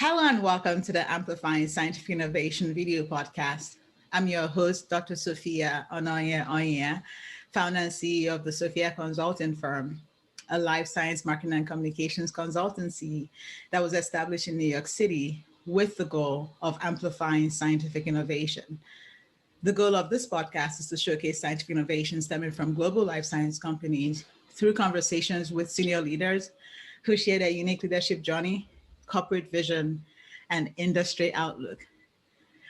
Hello and welcome to the Amplifying Scientific Innovation video podcast. I'm your host, Dr. Sophia Ononye-Onyia, founder and CEO of the Sophia Consulting Firm, a life science marketing and communications consultancy that was established in New York City with the goal of amplifying scientific innovation. The goal of this podcast is to showcase scientific innovation stemming from global life science companies through conversations with senior leaders who share their unique leadership journey, corporate vision, and industry outlook.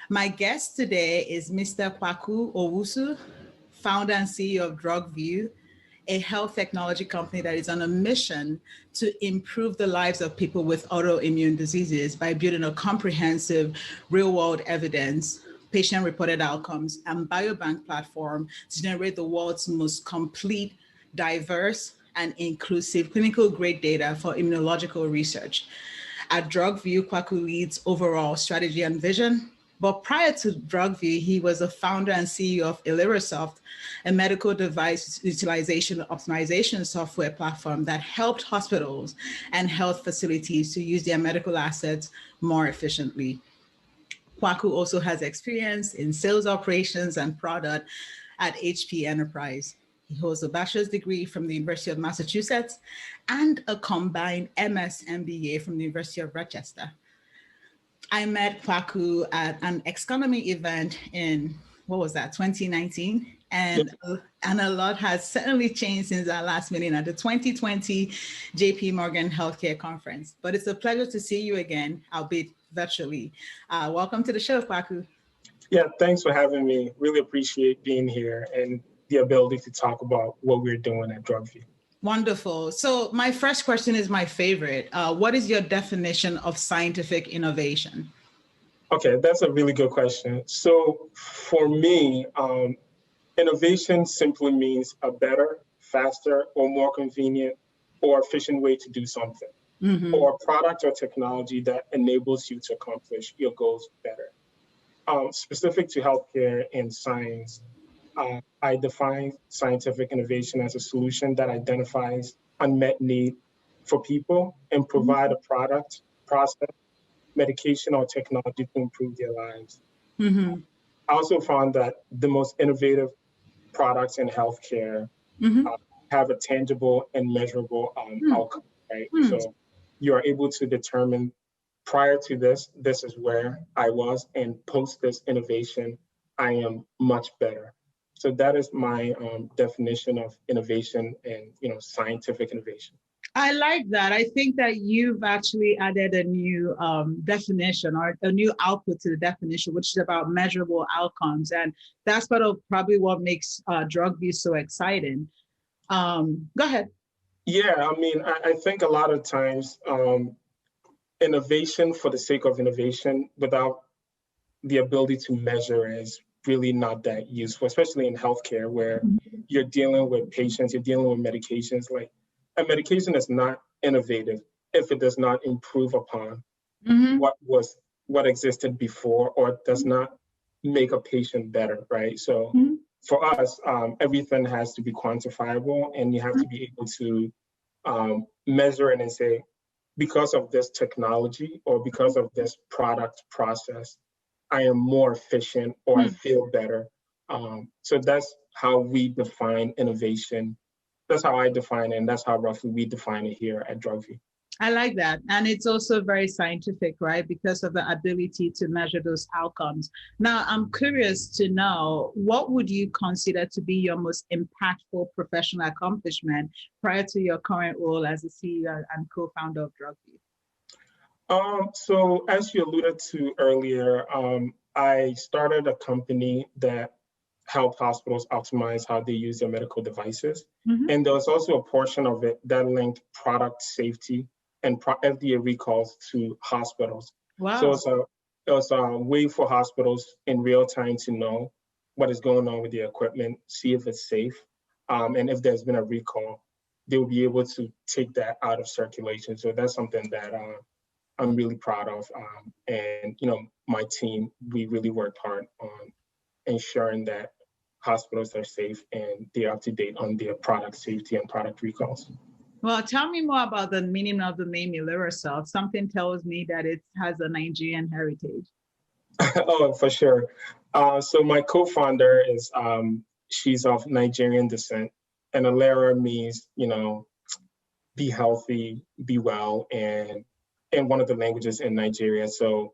My guest today is Mr. Kwaku Owusu, founder and CEO of DrugViu, a health technology company that is on a mission to improve the lives of people with autoimmune diseases by building a comprehensive real-world evidence, patient-reported outcomes, and biobank platform to generate the world's most complete, diverse, and inclusive clinical-grade data for immunological research. At DrugViu, Kwaku leads overall strategy and vision. But prior to DrugViu, he was a founder and CEO of Illyrisoft, a medical device utilization optimization software platform that helped hospitals and health facilities to use their medical assets more efficiently. Kwaku also has experience in sales operations and product at HP Enterprise. He holds a bachelor's degree from the University of Massachusetts and a combined MS MBA from the University of Rochester. I met Kwaku at an Xconomy event in, 2019? And a lot has certainly changed since our last meeting at the 2020 JP Morgan Healthcare Conference. But it's a pleasure to see you again, albeit virtually. Welcome to the show, Kwaku. Yeah, thanks for having me. Really appreciate being here and the ability to talk about what we're doing at DrugViu. Wonderful. So my first question is my favorite. What is your definition of scientific innovation? Okay, that's a really good question. So for me, innovation simply means a better, faster, or more convenient or efficient way to do something, or a product or technology that enables you to accomplish your goals better. Specific to healthcare and science, I define scientific innovation as a solution that identifies unmet need for people and provide a product, process, medication, or technology to improve their lives. I also found that the most innovative products in healthcare have a tangible and measurable outcome, right? So you are able to determine prior to this, this is where I was, and post this innovation, I am much better. So that is my definition of innovation and scientific innovation. I like that. I think that you've actually added a new definition or a new output to the definition, which is about measurable outcomes. And that's part of probably what makes DrugViu so exciting. Go ahead. Yeah, I mean, I think a lot of times innovation for the sake of innovation without the ability to measure is really not that useful, especially in healthcare where you're dealing with patients, you're dealing with medications. Like a medication is not innovative if it does not improve upon what existed before or does not make a patient better, right? So for us, everything has to be quantifiable and you have to be able to measure it and say, because of this technology or because of this product process, I am more efficient or I feel better. So that's how we define innovation. That's how I define it, and that's how roughly we define it here at DrugViu. I like that. And it's also very scientific, right? Because of the ability to measure those outcomes. Now, I'm curious to know, what would you consider to be your most impactful professional accomplishment prior to your current role as the CEO and co-founder of DrugViu? So as you alluded to earlier, I started a company that helped hospitals optimize how they use their medical devices. And there was also a portion of it that linked product safety and FDA recalls to hospitals. Wow. So it was a way for hospitals in real time to know what is going on with the equipment, see if it's safe. And if there's been a recall, they'll be able to take that out of circulation. So that's something that I'm really proud of. And my team, we really worked hard on ensuring that hospitals are safe and they're up to date on their product safety and product recalls. Well, tell me more about the meaning of the name Illyrisol. Something tells me that it has a Nigerian heritage. Oh, for sure. So my co-founder is, she's of Nigerian descent, and Ilera means, be healthy, be well, and in one of the languages in Nigeria. So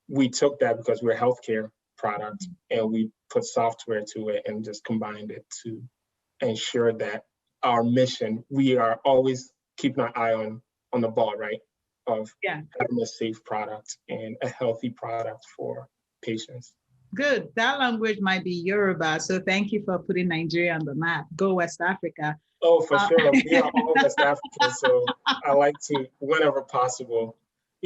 we took that because we're a healthcare product, and we put software to it and just combined it to ensure that our mission, we are always keeping our eye on the ball, right? Of having a safe product and a healthy product for patients. Good. That language might be Yoruba. So thank you for putting Nigeria on the map. Go West Africa. Oh, for sure. We are all West Africans. So I like to, whenever possible,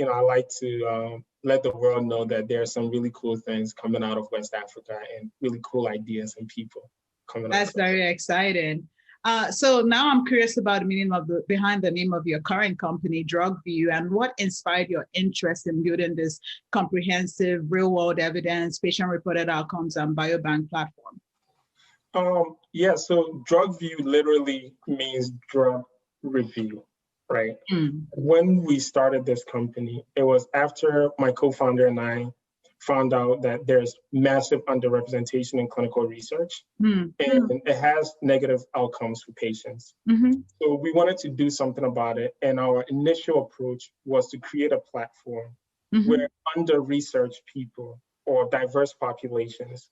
I like to let the world know that there are some really cool things coming out of West Africa and really cool ideas and people coming out. That's very exciting. So now I'm curious about the meaning behind the name of your current company, DrugViu, and what inspired your interest in building this comprehensive real-world evidence, patient-reported outcomes, and biobank platform. So DrugViu literally means drug review, right? When we started this company, it was after my co-founder and I found out that there's massive underrepresentation in clinical research, and it has negative outcomes for patients. So we wanted to do something about it, and our initial approach was to create a platform where under-researched people or diverse populations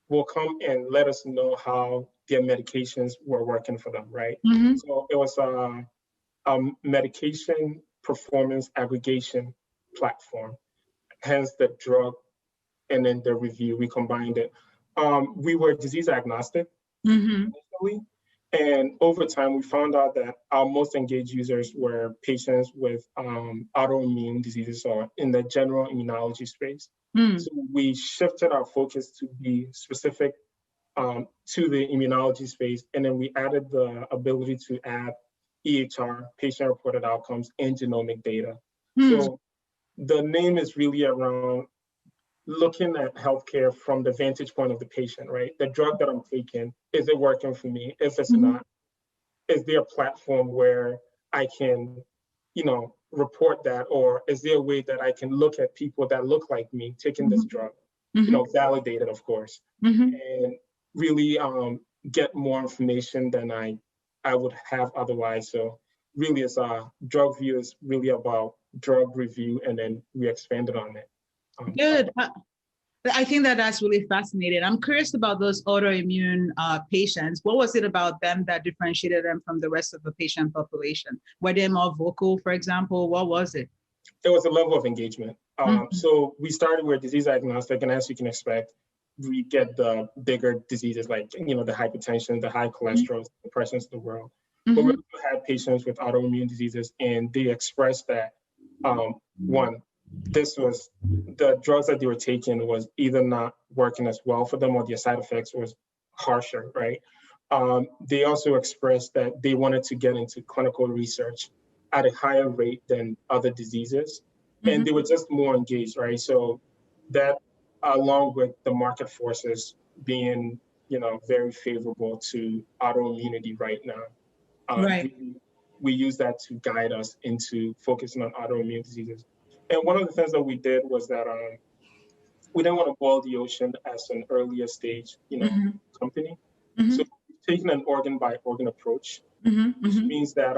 will come and let us know how their medications were working for them, right? So it was a medication performance aggregation platform, hence the drug and then the review, we combined it. We were disease agnostic initially, and over time we found out that our most engaged users were patients with autoimmune diseases or in the general immunology space. So we shifted our focus to be specific to the immunology space, and then we added the ability to add EHR, patient-reported outcomes, and genomic data. So the name is really around looking at healthcare from the vantage point of the patient, right? The drug that I'm taking, is it working for me? If it's not, is there a platform where I can, report that? Or is there a way that I can look at people that look like me taking this drug, validated, of course, and really get more information than I would have otherwise. So really, it's DrugViu is really about drug review, and then we expanded on it. Good. I think that's really fascinating. I'm curious about those autoimmune patients. What was it about them that differentiated them from the rest of the patient population? Were they more vocal, for example? What was it? It was a level of engagement. So we started with disease agnostic, and as you can expect, we get the bigger diseases like, the hypertension, the high cholesterol, depressions of the world. But we also had patients with autoimmune diseases, and they expressed that, one, the drugs that they were taking was either not working as well for them or their side effects was harsher, right? They also expressed that they wanted to get into clinical research at a higher rate than other diseases, and they were just more engaged, right? So that, along with the market forces being, very favorable to autoimmunity right now, we use that to guide us into focusing on autoimmune diseases. And one of the things that we did was that we didn't want to boil the ocean as an earlier stage, company. So we've taken an organ by organ approach, which means that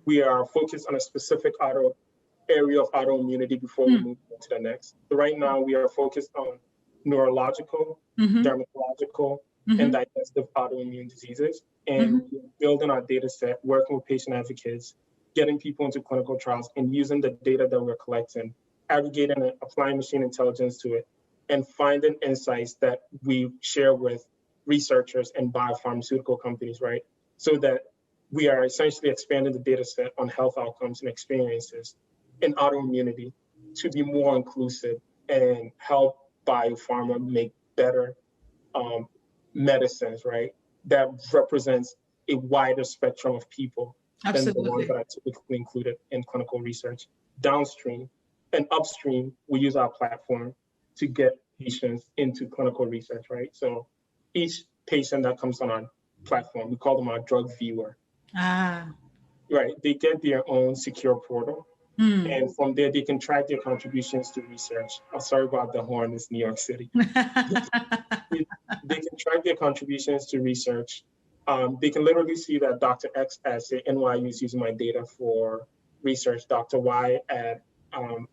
we are focused on a specific area of autoimmunity before we move on to the next. So right now we are focused on neurological, dermatological, and digestive autoimmune diseases. And we're building our data set, working with patient advocates, getting people into clinical trials, and using the data that we're collecting, aggregating and applying machine intelligence to it, and finding insights that we share with researchers and biopharmaceutical companies, right? So that we are essentially expanding the data set on health outcomes and experiences in autoimmunity to be more inclusive and help biopharma make better medicines, right? That represents a wider spectrum of people than the ones that are typically included in clinical research. Downstream and upstream, we use our platform to get patients into clinical research, right? So each patient that comes on our platform, we call them our drug viewer. right, they get their own secure portal. And from there, they can track their contributions to research. I'm sorry about the horn, it's New York City. They can track their contributions to research. They can literally see that Dr. X at, say, NYU is using my data for research. Dr. Y at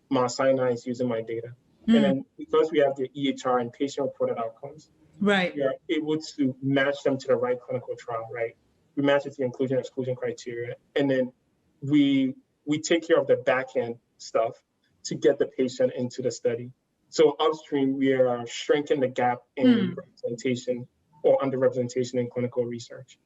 Mount Sinai is using my data. And then because we have the EHR and patient-reported outcomes, right, we are able to match them to the right clinical trial, right? We match it to the inclusion/exclusion criteria. And then we take care of the back-end stuff to get the patient into the study. So upstream, we are shrinking the gap in representation or underrepresentation in clinical research.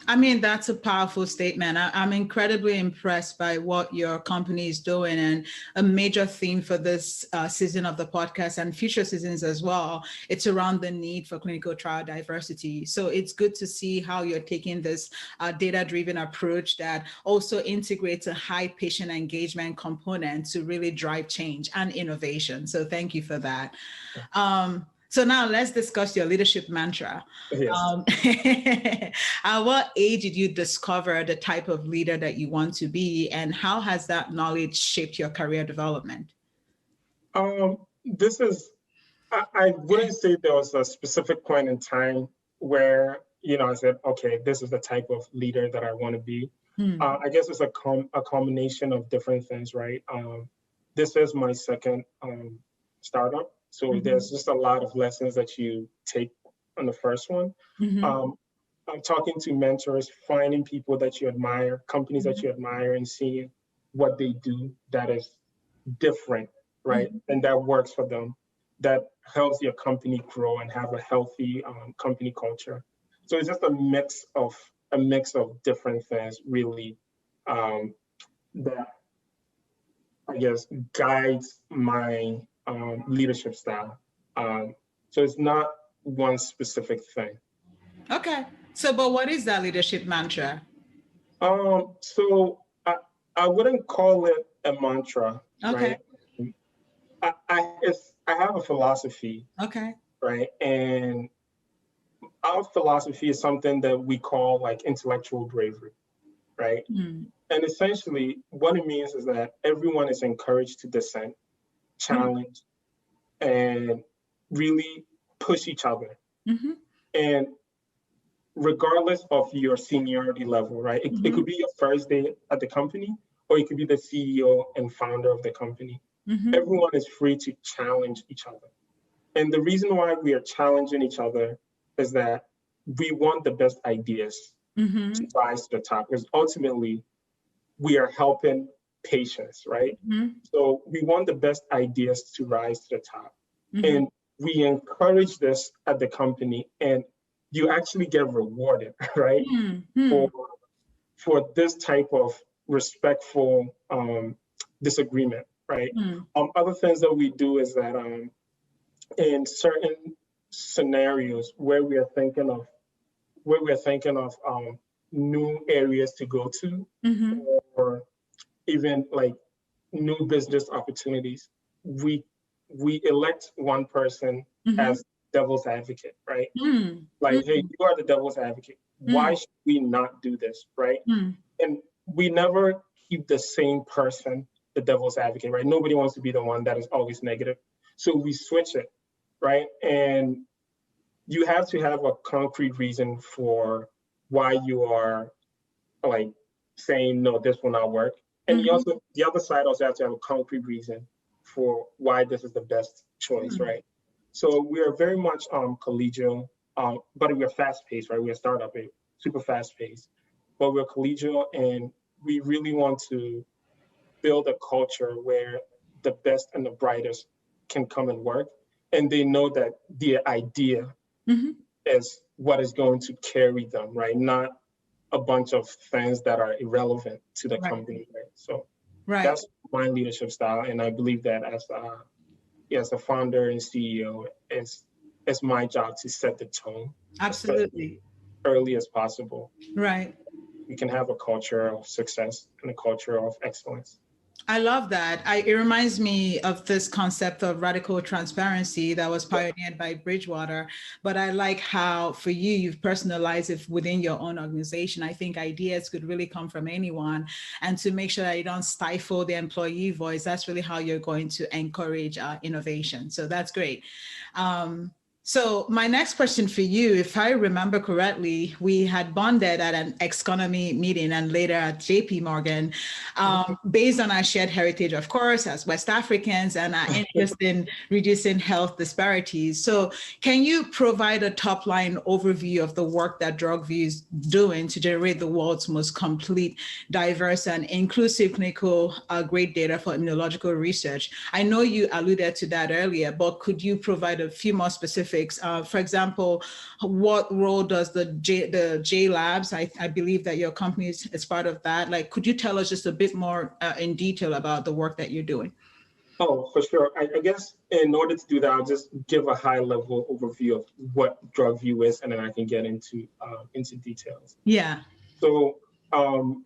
I mean, that's a powerful statement. I'm incredibly impressed by what your company is doing. And a major theme for this season of the podcast and future seasons as well, it's around the need for clinical trial diversity. So it's good to see how you're taking this data-driven approach that also integrates a high patient engagement component to really drive change and innovation. So thank you for that. So now let's discuss your leadership mantra. Yes. At what age did you discover the type of leader that you want to be, and how has that knowledge shaped your career development? I wouldn't say there was a specific point in time where, I said, okay, this is the type of leader that I want to be. I guess it's a combination of different things, right? This is my second startup. So there's just a lot of lessons that you take on the first one. I'm talking to mentors, finding people that you admire, companies that you admire, and seeing what they do that is different, right? And that works for them, that helps your company grow and have a healthy company culture. So it's just a mix of different things, really, that I guess guides my leadership style. So it's not one specific thing. Okay. So, but what is that leadership mantra? So I wouldn't call it a mantra. Okay. Right? I have a philosophy. Okay. Right. And our philosophy is something that we call like intellectual bravery. Right. And essentially what it means is that everyone is encouraged to dissent, challenge, and really push each other. And regardless of your seniority level, right? It could be your first day at the company, or it could be the CEO and founder of the company. Everyone is free to challenge each other. And the reason why we are challenging each other is that we want the best ideas to rise to the top, because ultimately we are helping patients, right? So we want the best ideas to rise to the top. And we encourage this at the company, and you actually get rewarded, right? For this type of respectful disagreement, right? Other things that we do is that in certain scenarios where we are thinking of new areas to go to, or even like new business opportunities, we elect one person as devil's advocate, right? Like, hey, you are the devil's advocate. Why should we not do this, right? And we never keep the same person the devil's advocate, right? Nobody wants to be the one that is always negative. So we switch it, right? And you have to have a concrete reason for why you are like saying, no, this will not work. And you also, the other side also have to have a concrete reason for why this is the best choice, right? So we are very much collegial, but we are fast-paced, right? We're a startup, super fast-paced, but we're collegial, and we really want to build a culture where the best and the brightest can come and work, and they know that the idea is what is going to carry them, right? Not a bunch of things that are irrelevant to the company, right? So that's my leadership style, and I believe that as a founder and CEO, it's my job to set the tone. Absolutely. As early as possible. Right. We can have a culture of success and a culture of excellence. I love that. It reminds me of this concept of radical transparency that was pioneered by Bridgewater. But I like how for you, you've personalized it within your own organization. I think ideas could really come from anyone. And to make sure that you don't stifle the employee voice, that's really how you're going to encourage innovation. So that's great. So my next question for you, if I remember correctly, we had bonded at an economy meeting and later at JP Morgan, based on our shared heritage, of course, as West Africans and our interest in reducing health disparities. So can you provide a top line overview of the work that DrugViu is doing to generate the world's most complete, diverse and inclusive clinical grade data for immunological research? I know you alluded to that earlier, but could you provide a few more specifics? For example, what role does the J Labs, I believe that your company is part of that. Like, could you tell us just a bit more in detail about the work that you're doing? Oh, for sure. I guess in order to do that, I'll just give a high level overview of what DrugViu is, and then I can get into details. Yeah. So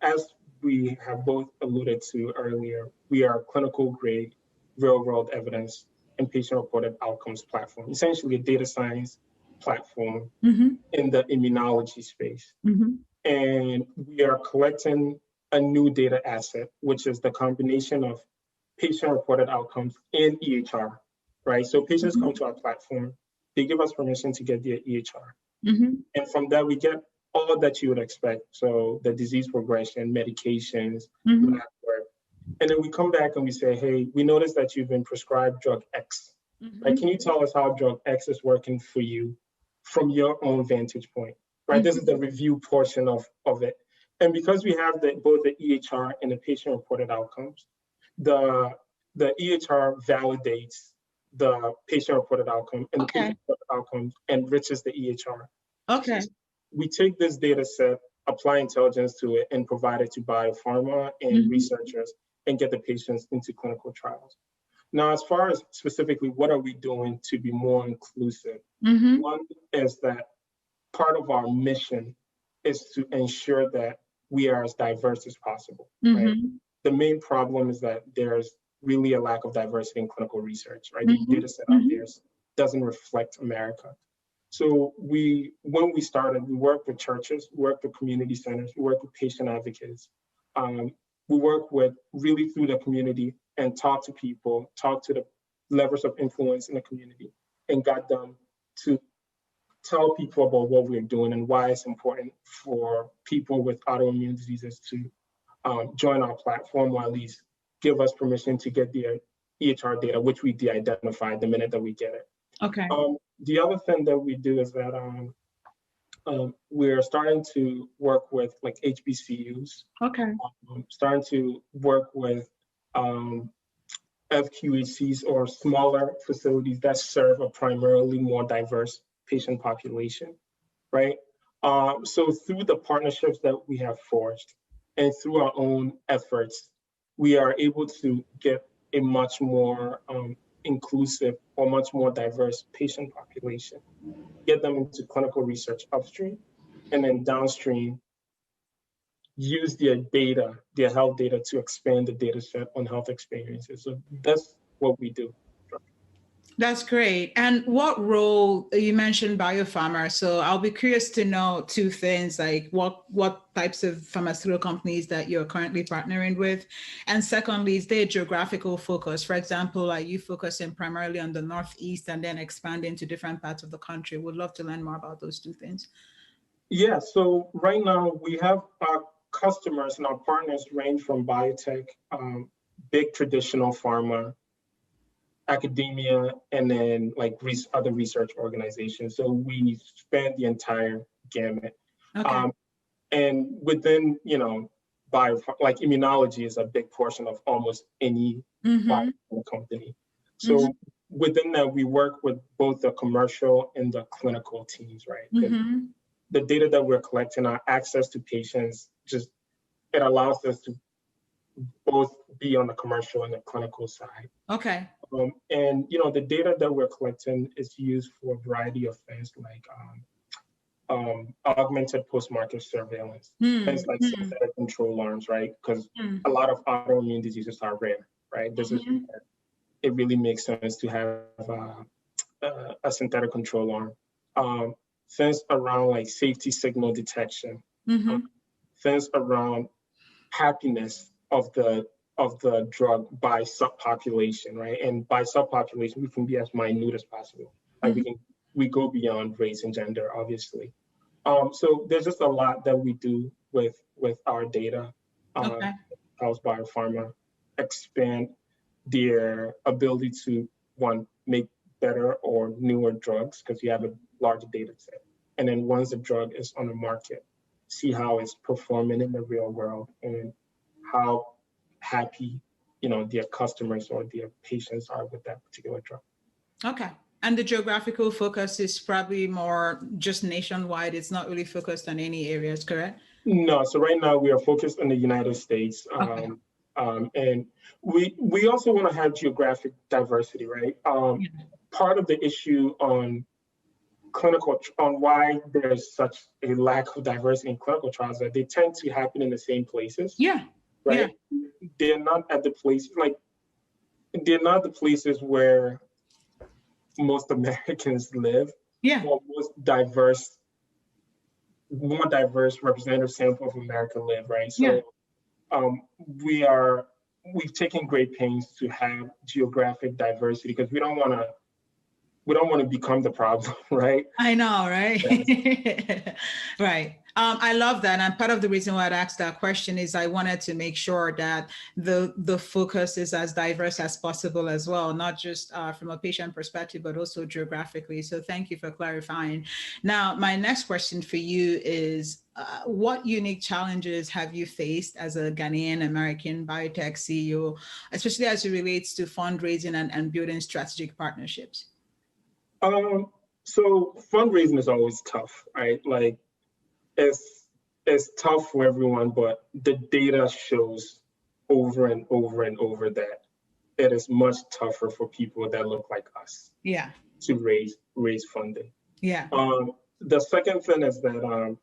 as we have both alluded to earlier, we are a clinical grade, real world evidence and patient-reported outcomes platform, essentially a data science platform in the immunology space. And we are collecting a new data asset, which is the combination of patient-reported outcomes and EHR, right? So patients come to our platform, they give us permission to get their EHR. And from that, we get all that you would expect. So the disease progression, medications, lab work. And then we come back and we say, hey, we noticed that you've been prescribed drug X. Right? Can you tell us how drug X is working for you from your own vantage point? Right? This is the review portion of it. And because we have both the EHR and the patient-reported outcomes, the EHR validates the patient-reported outcome, and the patient-reported outcome enriches the EHR. Okay. We take this data set, apply intelligence to it, and provide it to biopharma and researchers, and get the patients into clinical trials. Now, as far as specifically, what are we doing to be more inclusive? One is that part of our mission is to ensure that we are as diverse as possible. Right? The main problem is that there's really a lack of diversity in clinical research, right? The data set out there doesn't reflect America. So when we started, we worked with churches, we worked with community centers, we worked with patient advocates. We work with really through the community and talk to people, talk to the levels of influence in the community, and got them to tell people about what we're doing and why it's important for people with autoimmune diseases to join our platform, or at least give us permission to get their EHR data, which we de-identify the minute that we get it. Okay. The other thing that we do is that we're starting to work with like HBCUs. Okay. Starting to work with FQHCs or smaller facilities that serve a primarily more diverse patient population, right? So through the partnerships that we have forged and through our own efforts, we are able to get a much more inclusive or much more diverse patient population, get them into clinical research upstream, and then downstream, use their data, their health data, to expand the data set on health experiences. So that's what we do. That's great. And what role, you mentioned biopharma, so I'll be curious to know two things, like what types of pharmaceutical companies that you're currently partnering with. And secondly, is there a geographical focus? For example, are you focusing primarily on the Northeast and then expanding to different parts of the country? Would love to learn more about those two things. Yeah, so right now we have our customers and our partners range from biotech, big traditional pharma, academia, and then like other research organizations. So we span the entire gamut. Okay. And within, like immunology is a big portion of almost any biopharma company. So within that, we work with both the commercial and the clinical teams, right? The data that we're collecting, our access to patients, it allows us to both be on the commercial and the clinical side. Okay. And the data that we're collecting is used for a variety of things like augmented post-market surveillance. Things like synthetic control arms, right? Because a lot of autoimmune diseases are rare, right? This is where it really makes sense to have a synthetic control arm. Things around like safety signal detection, things around happiness of the drug by subpopulation, right? And by subpopulation, we can be as minute as possible. Like we go beyond race and gender, obviously. So there's just a lot that we do with our data. House Biopharma expand their ability to make better or newer drugs because you have a large data set. And then once the drug is on the market, see how it's performing in the real world and how happy, their customers or their patients are with that particular drug. Okay. And the geographical focus is probably more just nationwide. It's not really focused on any areas, correct? No. So right now we are focused on the United States. Okay. And we also want to have geographic diversity, right? Part of the issue on why there's such a lack of diversity in clinical trials that they tend to happen in the same places. Yeah. Right. Yeah. They're not at the places they're not the places where most Americans live. Yeah. Or more diverse representative sample of America live, right? So we've taken great pains to have geographic diversity because we don't want to become the problem, right? I know, right? Yes. Right. I love that. And part of the reason why I'd asked that question is I wanted to make sure that the focus is as diverse as possible as well, not just from a patient perspective, but also geographically. So thank you for clarifying. Now, my next question for you is, what unique challenges have you faced as a Ghanaian-American biotech CEO, especially as it relates to fundraising and building strategic partnerships? So fundraising is always tough, right? Like it's tough for everyone, but the data shows over and over and over that it is much tougher for people that look like us. Yeah. To raise funding. Yeah. The second thing is that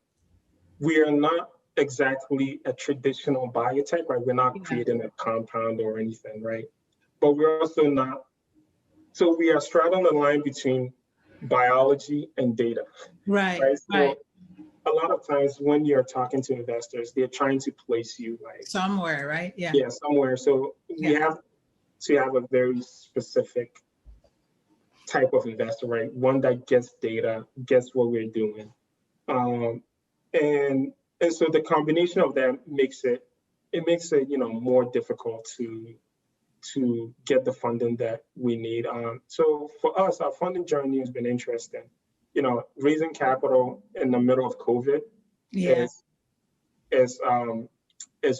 we are not exactly a traditional biotech, right? We're not creating a compound or anything, right? But we're also not. So we are straddling the line between biology and data. Right. So a lot of times when you're talking to investors, they're trying to place you like somewhere, right? Yeah. Yeah, somewhere. So we have to have a very specific type of investor, right? One that gets data, gets what we're doing. And so the combination of that makes it more difficult to get the funding that we need. So for us, our funding journey has been interesting. Raising capital in the middle of COVID is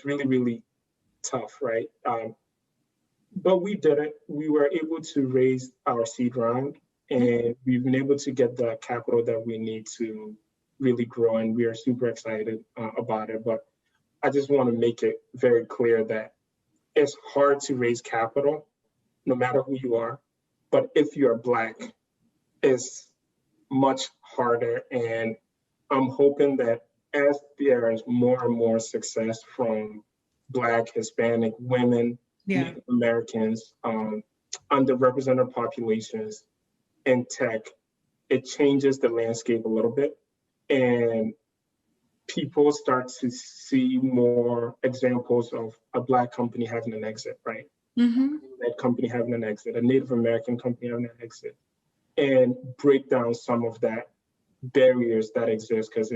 really, really tough, right? But we did it. We were able to raise our seed round, and we've been able to get the capital that we need to really grow, and we are super excited about it. But I just want to make it very clear that it's hard to raise capital, no matter who you are. But if you are Black, it's much harder. And I'm hoping that as there is more and more success from Black, Hispanic, women, Native Americans, underrepresented populations in tech, it changes the landscape a little bit. And people start to see more examples of a Black company having an exit, right? That company having an exit, a Native American company having an exit, and break down some of that barriers that exist, because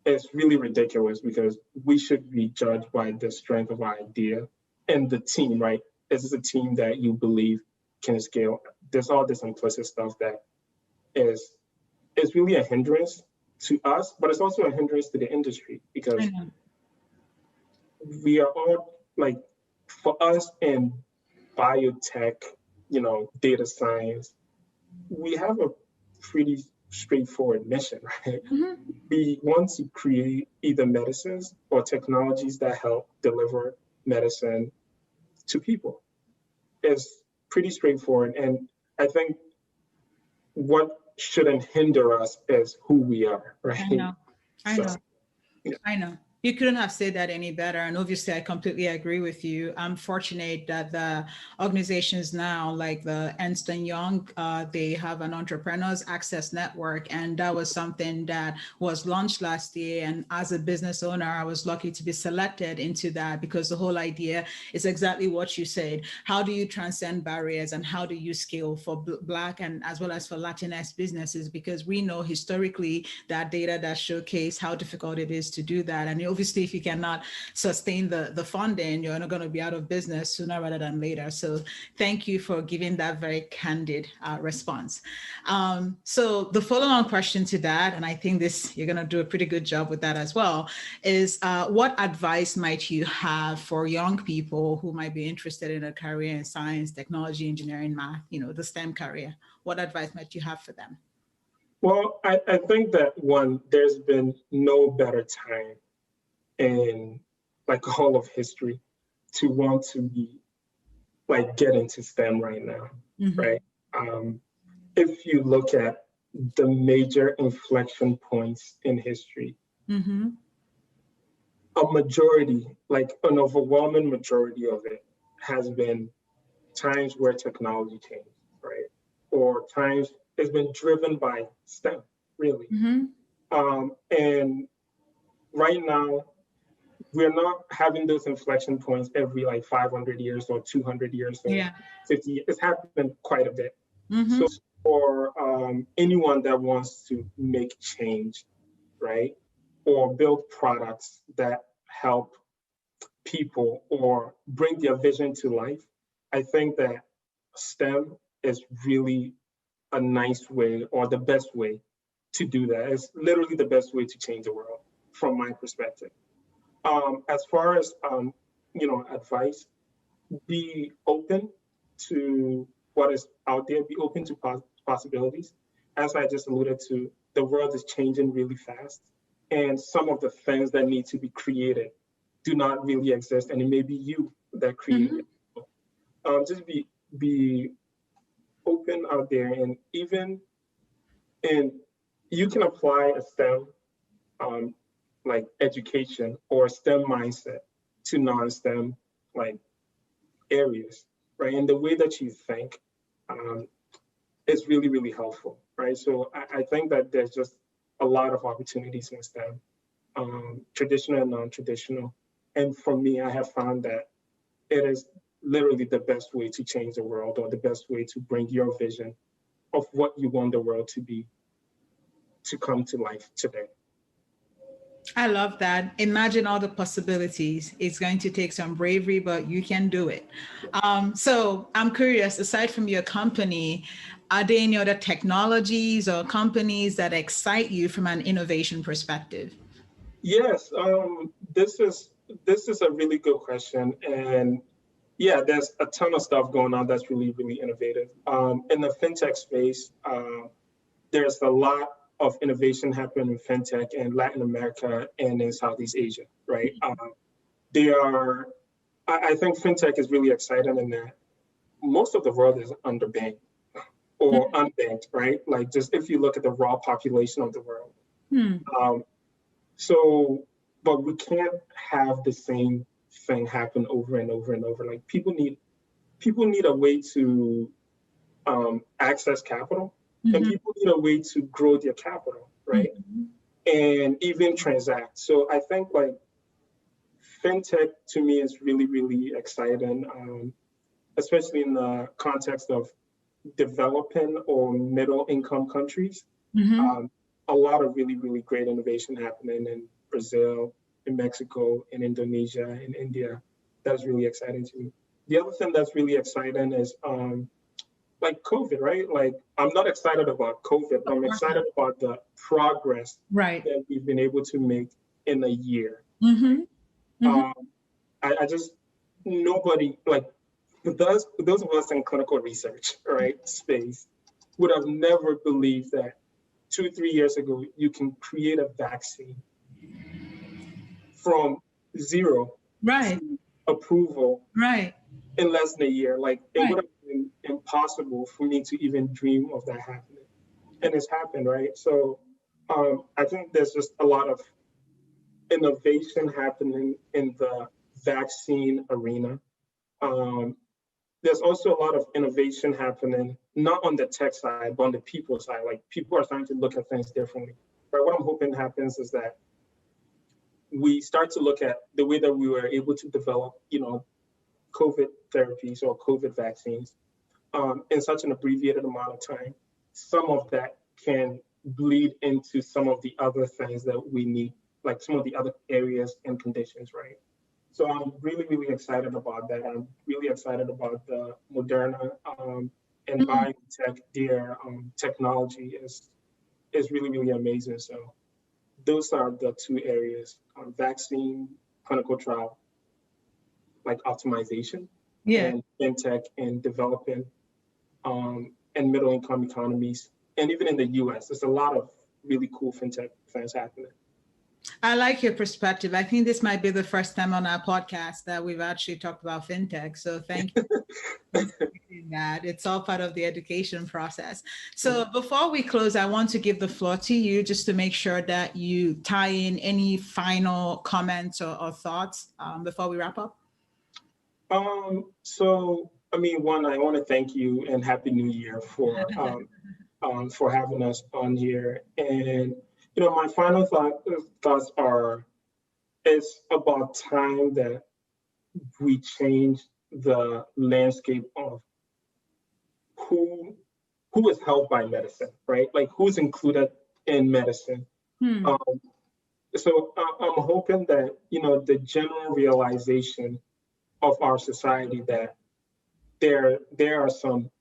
it's really ridiculous, because we should be judged by the strength of our idea and the team, right? This is a team that you believe can scale. There's all this implicit stuff that is really a hindrance to us, but it's also a hindrance to the industry, because we are all like, for us in biotech, data science, we have a pretty straightforward mission, right? We want to create either medicines or technologies that help deliver medicine to people. It's pretty straightforward. And I think what shouldn't hinder us as who we are, right? I know. I know. So, yeah. I know. You couldn't have said that any better. And obviously, I completely agree with you. I'm fortunate that the organizations now, like the Ernst & Young, they have an Entrepreneurs Access Network. And that was something that was launched last year. And as a business owner, I was lucky to be selected into that, because the whole idea is exactly what you said. How do you transcend barriers, and how do you scale for Black and as well as for Latinx businesses? Because we know historically that data that showcase how difficult it is to do that. And obviously, if you cannot sustain the funding, you're not going to be out of business sooner rather than later. So thank you for giving that very candid response. So the follow-on question to that, and I think you're going to do a pretty good job with that as well, is what advice might you have for young people who might be interested in a career in science, technology, engineering, math, the STEM career? What advice might you have for them? Well, I think that there's been no better time in like all of history to want to be like get into STEM right now, right? If you look at the major inflection points in history, a majority, like an overwhelming majority of it has been times where technology changed, right? Or times it's been driven by STEM, really. And right now, we're not having those inflection points every like 500 years or 200 years or 50 years. It's happened quite a bit. So for anyone that wants to make change, right, or build products that help people or bring their vision to life, I think that STEM is really a nice way, or the best way to do that. It's literally the best way to change the world from my perspective. As far as advice, be open to what is out there, be open to possibilities. As I just alluded to, the world is changing really fast, and some of the things that need to be created do not really exist, and it may be you that created it. Just be open out there, and you can apply a STEM like education or STEM mindset to non-STEM like areas, right? And the way that you think is really, really helpful, right? So I think that there's just a lot of opportunities in STEM, traditional and non-traditional. And for me, I have found that it is literally the best way to change the world, or the best way to bring your vision of what you want the world to be, to come to life today. I love that. Imagine all the possibilities. It's going to take some bravery, but you can do it. So I'm curious, aside from your company, are there any other technologies or companies that excite you from an innovation perspective? Yes, this is a really good question. And yeah, there's a ton of stuff going on that's really, really innovative. In the fintech space, there's a lot of innovation happening in fintech in Latin America and in Southeast Asia, right? I think fintech is really exciting in that most of the world is underbanked or unbanked, right? Like, just if you look at the raw population of the world. But we can't have the same thing happen over and over and over. Like, people need a way to access capital. And people need a way to grow their capital, right? And even transact. So I think like fintech to me is really, really exciting, especially in the context of developing or middle income countries. A lot of really, really great innovation happening in Brazil, in Mexico, in Indonesia, in India. That's really exciting to me. The other thing that's really exciting is like COVID, right? Like, I'm not excited about COVID, but I'm excited about the progress that we've been able to make in a year. I just, nobody, like, those of us in clinical research, right, space, would have never believed that 2-3 years ago, you can create a vaccine from zero to approval in less than a year. Like, it would have been impossible for me to even dream of that happening. and it's happened, right? So I think there's just a lot of innovation happening in the vaccine arena. There's also a lot of innovation happening, not on the tech side, but on the people side. Like people are starting to look at things differently. But what I'm hoping happens is that we start to look at the way that we were able to develop, COVID therapies or COVID vaccines in such an abbreviated amount of time. Some of that can bleed into some of the other things that we need, like some of the other areas and conditions, right? So I'm really, really excited about that. I'm really excited about the Moderna and Biotech. Their technology is really, really amazing. So those are the two areas: vaccine, clinical trial, like optimization, and fintech and developing and middle income economies. And even in the US, there's a lot of really cool fintech things happening. I like your perspective. I think this might be the first time on our podcast that we've actually talked about fintech. So thank you for saying that. It's all part of the education process. So before we close, I want to give the floor to you just to make sure that you tie in any final comments or thoughts before we wrap up. So, one, I want to thank you and Happy New Year for having us on here. And my final thoughts are, it's about time that we change the landscape of who is helped by medicine, right? Like who's included in medicine. So I'm hoping that, the general realization of our society that there are some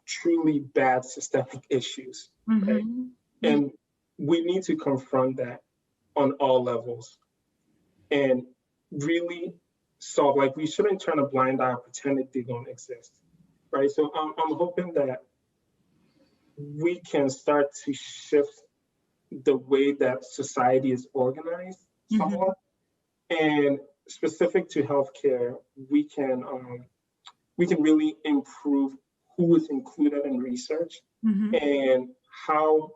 truly bad systemic issues, right? And we need to confront that on all levels and really solve, like we shouldn't turn a blind eye or pretend that they don't exist, right? So I'm hoping that we can start to shift the way that society is organized somewhat. And specific to healthcare, we can really improve who is included in research and how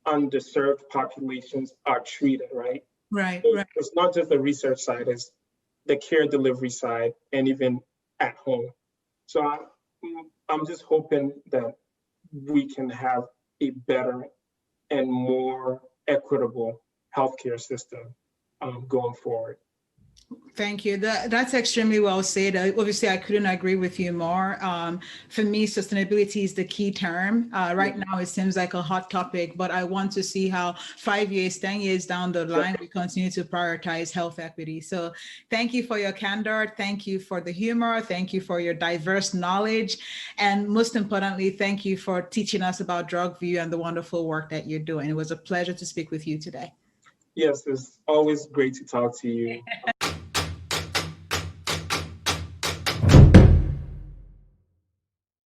underserved populations are treated, right? Right. It's not just the research side, it's the care delivery side and even at home. So I'm just hoping that we can have a better and more equitable healthcare system going forward. Thank you. That's extremely well said. Obviously, I couldn't agree with you more. For me, sustainability is the key term. Right now, it seems like a hot topic, but I want to see how 5 years, 10 years down the line, we continue to prioritize health equity. So thank you for your candor. Thank you for the humor. Thank you for your diverse knowledge. And most importantly, thank you for teaching us about DrugViu and the wonderful work that you're doing. It was a pleasure to speak with you today. Yes, it's always great to talk to you.